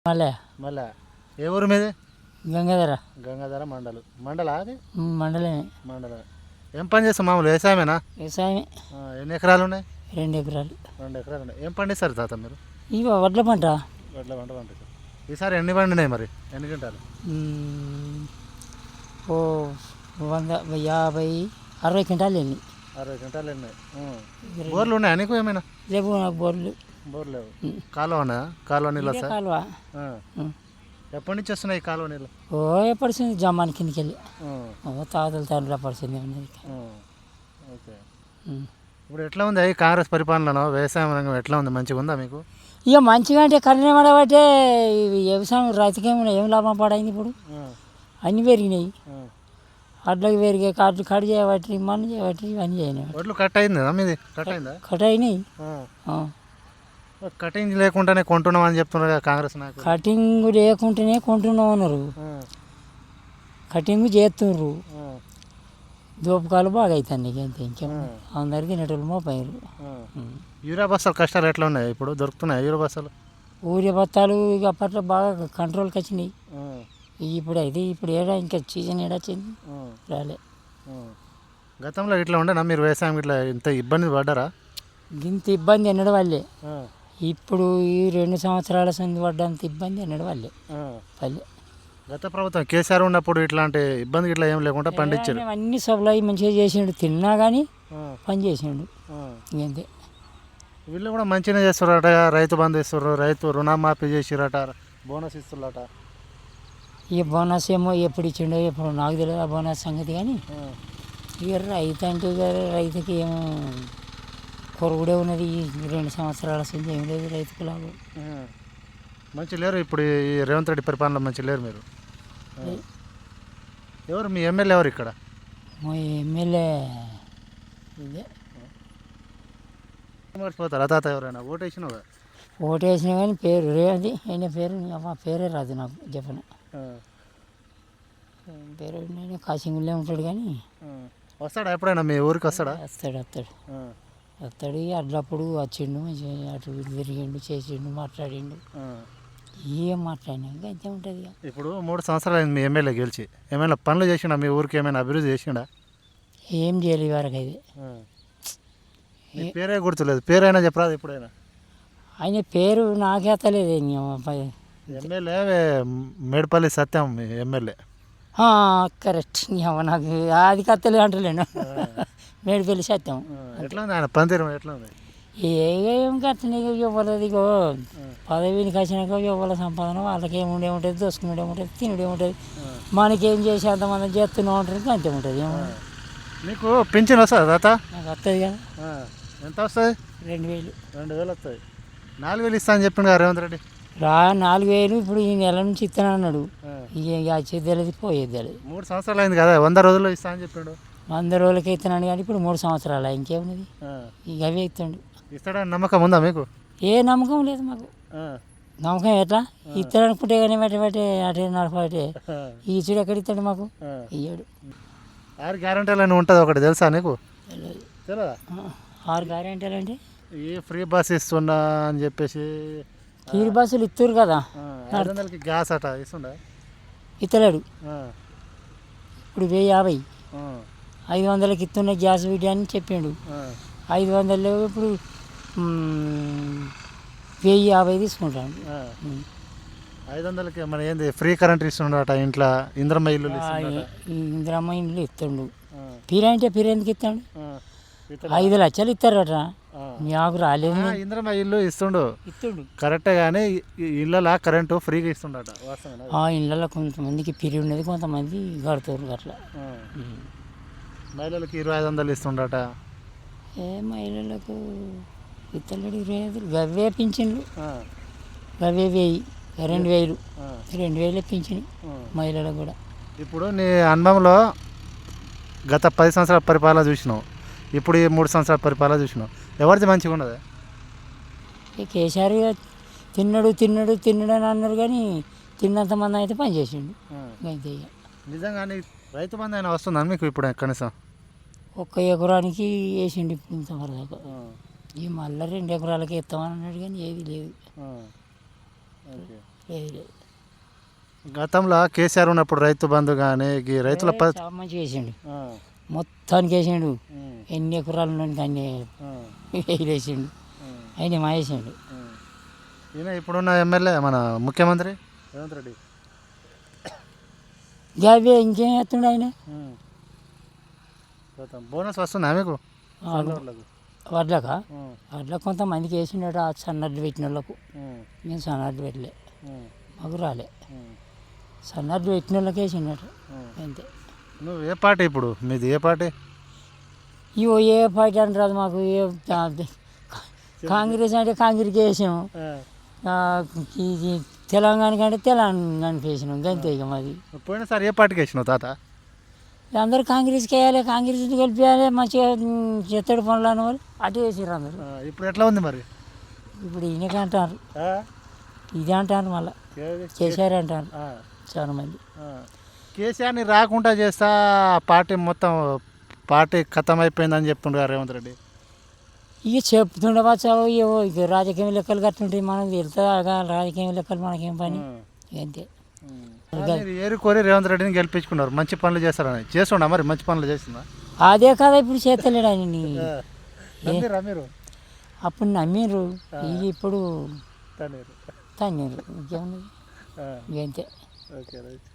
మళ్ళీ మళ్ళా ఏ ఊరు మీది? గంగాధర గంగాధర మండలా అది? మండలమే. మండలం. ఏం పని చేస్తాం? మామూలు వ్యవసాయమేనా? వ్యవసాయమే. ఎన్ని ఎకరాలు ఉన్నాయి? 2 ఎకరాలు. 2 ఎకరాలు ఉన్నాయి. ఏం పండిస్తారు తాత మీరు? ఇవి వడ్ల పంట. వడ్ల పంట పండిస్తారు. ఈసారి ఎన్ని పండినాయి మరి? ఎన్ని క్వింటాలు? ఓ 100, 50, 60 క్వింటాలు వెళ్ళి. 60 క్వింటాలు వెళ్ళినాయి. బోర్లు ఉన్నాయా నీకు ఏమైనా? లేవు నాకు బోర్లు. బోర్లు లేవు. కాలువ ఉన్నాయా? కాలువ నీళ్ళు వస్తాయి? కాలువ. ఎప్పటి నుంచి వస్తున్నాయి ఈ కాలువ నీళ్ళు? ఎప్పటిసింది జమ్మాని కిందకి వెళ్ళి తాతలు తండ్రులు పడిచింది. ఓకే. ఇప్పుడు ఎట్లా ఉంది ఈ కాంగ్రెస్ పరిపాలనలో వ్యవసాయం రంగం ఎట్లా ఉంది? మంచిగా ఉందా మీకు? ఇక మంచిగా అంటే కరోనా పడబట్టే వ్యవసాయం రైతుకేం ఏం లాభం పడైంది. ఇప్పుడు అన్నీ పెరిగినాయి. అడ్లకు పెరిగాయి, కార్డులు కట్ చేయబట్టి, మన్ను చేయబట్టి ఇవన్నీ చేయనాయి. ఒడ్లు కట్ అయింది కదా మీది? కట్ అయిందా? కట్ అయినాయి. కటింగ్ లేకుండానే కొంటున్నాం అని చెప్తున్నారు కాంగ్రెస్ నాయకులు. కటింగ్ లేకుండానే కొంటున్నాం అన్నారు. కటింగ్ చేస్తున్నారు. దోపకాలు బాగా అవుతాయి. అంతే, ఇంకేం అందరికీ నెటలు మోపారు. యూరియా బస్తాలు కష్టాలు ఎట్లా ఉన్నాయి? ఇప్పుడు దొరుకుతున్నాయి యూరియా బస్తాలు? యూరియా బస్తాలు ఇక అప్పట్లో బాగా కంట్రోల్కి వచ్చినాయి. ఇప్పుడు అయితే ఏడా ఇంకా సీజన్ ఏడొచ్చింది రాలే. గతంలో ఇట్లా ఉండేనా మీరు వ్యవసాయం ఇట్లా ఇంత ఇబ్బంది పడ్డారా? ఇంత ఇబ్బంది ఎన్నడం వల్లే. ఇప్పుడు ఈ 2 సంవత్సరాల సంది పడ్డంత ఇబ్బంది ఎన్నడం వల్లే పల్లె. గత ప్రభుత్వం కేసీఆర్ ఉన్నప్పుడు ఇట్లాంటి ఇబ్బంది ఇట్లా ఏం లేకుండా పండించారు. అన్ని సప్లై మంచిగా చేసిండు. తిన్నా కానీ పని చేసిండు. ఇంతే. వీళ్ళు కూడా మంచిగా చేస్తారట. రైతు బంధు ఇస్తారు, రైతు రుణమాఫీ చేసిరట, బోనస్ ఇస్తున్నారట. ఈ బోనస్ ఏమో ఎప్పుడు ఇచ్చిండో ఎప్పుడు నాకు తెలియదు ఆ బోనస్ సంగతి. కానీ ఇక రైతు అంటే రైతుకి ఏమో కొరగుడే ఉన్నది. ఈ 2 సంవత్సరాల సంది ఏం లేదు రైతుకు లాభం. మంచి లేరు ఇప్పుడు ఈ రేవంత్ రెడ్డి పరిపాలన మంచి లేరు మీరు. ఎవరు మీ ఎమ్మెల్యే? ఎవరు ఇక్కడ? మా ఎమ్మెల్యే ఇదే. మర్చిపోతారా తాత? ఎవరైనా ఓటేసినావా? ఓటేసినా కానీ పేరు రేది అయిన పేరే రాదు నాకు చెప్పను. పేరు కాసింగులే ఉంటాడు. కానీ వస్తాడా ఎప్పుడైనా మీ ఊరికి? వస్తాడు. వస్తాడు అట్లప్పుడు వచ్చిండు. అటు తిరిగిండు, చేసిండు, మాట్లాడిండు. ఏం మాట్లాడినా అంతే ఉంటుంది. ఇప్పుడు 3 సంవత్సరాలు అయింది మీ ఎమ్మెల్యే గెలిచి. ఏమైనా పనులు చేసిండా? మీ ఊరికి ఏమైనా అభివృద్ధి చేసిండా? ఏం చేయలేదు వరకు అయితే. పేరే గుర్తులేదు. పేరైనా చెప్పరాదు ఎప్పుడైనా? ఆయన పేరు నాకే అత్తలేదు. ఎమ్మెల్యే మేడిపల్లి సత్యం మీ ఎమ్మెల్యే. కరెక్ట్. నాకు అది కత్తలేదు అంటలేను. మేడిపల్లి సత్యం. ఎట్లా ఉంది ఆయన పనితీరు? ఎట్లా ఉంది? ఏం కట్టని ఇవ్వలేదు. ఇగో పదవికి వచ్చినాక ఇవ్వాల సంపాదన వాళ్ళకి ఏముండే ఉంటుంది, దోసుకునే ఉంటుంది, తినుడే ఉంటుంది. మనకేం చేసి అంతమంది చేస్తూనే ఉంటుంది. అంతే ఉంటుంది. నీకు పింఛన్ వస్తుంది తాత? నాకు వస్తుంది కదా. ఎంత వస్తుంది? 2000. 2000 వస్తుంది. 4000 ఇస్తా అని చెప్పిండు కదా రేవంత్ రెడ్డి. 4000 ఇప్పుడు ఈ నెల నుంచి ఇస్తాను అన్నాడు. ఇక వచ్చేది తెలియదు, పోయేది తెలియదు. 3 సంవత్సరాలు అయింది కదా, 100 రోజుల్లో ఇస్తా అని చెప్పిండు. 100 రోజులకి ఇస్తున్నాడు. కానీ ఇప్పుడు 3 సంవత్సరాలు ఇంకేమున్నది. ఇక అవే ఇస్తాడు. ఇస్తాడని నమ్మకం ఉందా మీకు? ఏ నమ్మకం లేదు మాకు. నమ్మకం ఎట్లా ఇస్తాడు అనుకుంటే కానీ బట్టే అటే నడపటే ఈ చూడు ఎక్కడ ఇస్తాడు మాకు? ఇయ్యాడు. 6 గ్యారెంటీలు అని ఉంటుంది ఒకటి, తెలుసా నీకు? తెలియదా? 6 గ్యారెంటీలు అంటే ఈ ఫ్రీ బస్ ఇస్తున్నా అని చెప్పేసి ఫ్రీ బస్సులు ఇస్తారు కదా. 500కి గ్యాస్ అట ఇస్తుండ ఇస్తలేడు. ఇప్పుడు 1050, 500కి ఇస్తున్న గ్యాస్ వీడి అని చెప్పిండు. 500 ఇప్పుడు 1050 తీసుకుంటాడు. 500కి మన ఏంది ఫ్రీ కరెంట్ ఇస్తుండట. ఇంట్లో ఇంద్రమ్మ ఇల్లు ఇస్తుండు. ఫీర్ అంటే ఫీర్ ఎందుకు ఇస్తాడు? 5 లక్షలు ఇస్తారట. నాకు రాలేదు. ఇంద్రమ్మ ఇల్లు ఇస్తుండు కరెక్టే, కానీ ఇళ్ళలో కరెంటు ఫ్రీగా ఇస్తుండట. ఇళ్ళలో కొంతమందికి ఫీర్ ఉన్నది, కొంతమంది కడుతారు అట్లా. మహిళలకు 2500 ఇస్తుండట. మహిళలకు ఇతరులు 25 గవ్వే పింఛన్లు. గవ్వే 1000, 2000, 2000 పింఛన్ మహిళలకు కూడా. ఇప్పుడు నీ అనుభవంలో గత 10 సంవత్సరాల పరిపాలన చూసినావు, ఇప్పుడు ఈ 3 సంవత్సరాల పరిపాలన చూసినావు, ఎవరిది మంచిగా ఉండదు? కేసీఆర్ తిన్నాడు అని అన్నారు. కానీ తిన్నంత మంది అయితే పని చేసిండు. అంతే. నిజంగానే రైతు బంధు అయినా వస్తుందని మీకు ఇప్పుడు కనీసం? 1 ఎకరానికి వేసిండు ఇప్పుడు ఇంతవరకు. ఈ మళ్ళీ 2 ఎకరాలకి ఇస్తామని అన్నాడు. కానీ ఏది లేదు. ఏది లేదు. గతంలో కేసీఆర్ ఉన్నప్పుడు రైతు బంధు కానీ ఈ రైతుల చాలా మంచిగా వేసిండు, మొత్తానికి వేసిండు. ఎన్ని ఎకరాలు ఉన్నాయి అన్ని వేసిండు, ఆయన మా వేసిండు. ఈయన ఇప్పుడున్న ఎమ్మెల్యే మన ముఖ్యమంత్రి రేవంత్ రెడ్డి గ్యాబే ఇంకేం వేస్తుండే ఆయన. బోనస్ వస్తుందా మీకు? వడ్లక వడ్ల కొంతమందికి వేసిండట, ఆ సన్నడ్లు పెట్టిన వాళ్ళకు. మేము సన్నడ్లు పెట్టలే, మాకు రాలే. సన్నడ్లు పెట్టిన వాళ్ళకి వేసిండట అంతే. నువ్వు ఏ పార్టీ ఇప్పుడు? మీది ఏ పార్టీ? ఇవో ఏ పార్టీ అంటారు మాకు. కాంగ్రెస్ అంటే కాంగ్రెస్కి వేసాము, ఇది తెలంగాణకి అంటే తెలంగాణకి వేసినాం అంతే. ఇక మాది పోయినసారి ఏ పార్టీకి వేసినావు తాత? అందరూ కాంగ్రెస్కి వేయాలి, కాంగ్రెస్ గెలిపించాలి, మంచిగా చెత్తడి పనులు అన్న వాళ్ళు అటు వేసారు అందరూ. ఇప్పుడు ఎట్లా ఉంది మరి? ఇప్పుడు ఈయనకి అంటారు, ఇది అంటారు, మళ్ళీ కేసీఆర్ అంటారు చాలా మంది. కేసీఆర్ని రాకుండా చేస్తా పార్టీ మొత్తం పార్టీ ఖతం అయిపోయిందని చెప్తుండ్రు రేవంత్ రెడ్డి. ఇక చెప్తుండవచ్చు, ఇక రాజకీయ లెక్కలు కట్టుంటాయి, మనకు తెలుస్తుందా రాజకీయ లెక్కలు, మనకేం పని అంతే. ఏరి కోరి రేవంత్ రెడ్డిని గెలిపించుకున్నారు, మంచి పనులు చేస్తారని. చేస్తుండ మరి మంచి పనులు చేస్తుందా? అదే కదా ఇప్పుడు చేస్తలేడు ఆయన. మీరు అప్పుడు నమ్మిరు, ఇది ఇప్పుడు తన్నీరు ఇంకేమున్నది అంతే. రైట్.